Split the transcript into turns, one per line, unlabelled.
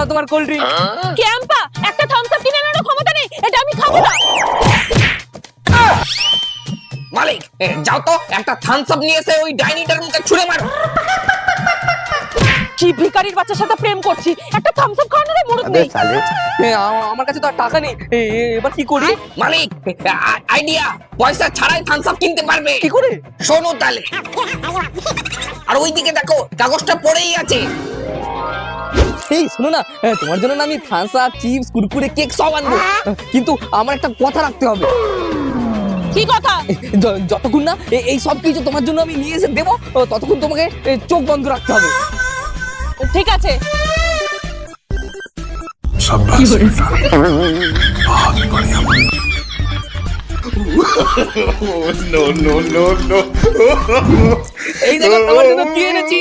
নাও তোমার cold drink.
Campa একটা Thums up কিনে আনার ক্ষমতা নেই, এটা আমি খাবো না।
মালিক যাও তো একটা থামস আপ নিয়ে এসে ওই ডাইনিটার মুখে ছুঁড়ে মারো।
কি ভিখারির বাচ্চার সাথে প্রেম করছি, একটা থামস আপ খাওয়ানোর মুরত নেই।
আমার কাছে তো আর টাকা নেই, এবার কি করি?
মালিক আইডিয়া, পয়সা ছাড়াই থামস আপ কিনতে পারবে।
কি করে?
শোনো তাহলে। আর ওইদিকে দেখো কাগজটা পড়েই আছে।
এই শোনো না, তোমার জন্য না আমি Thums Up, chips, Kurkure, cake সব আনবো, কিন্তু আমার একটা কথা রাখতে হবে।
কি কথা?
যতক্ষণ না এই সব কিছু তোমার জন্য আমি নিয়ে এসে দেবো, ততক্ষণ তোমাকে চোখ বন্ধ রাখতে হবে।
ঠিক আছে।
शाबाश बेटा, बहुत बढ़िया।
এই দেখো তোমার জন্য কি এনেছি।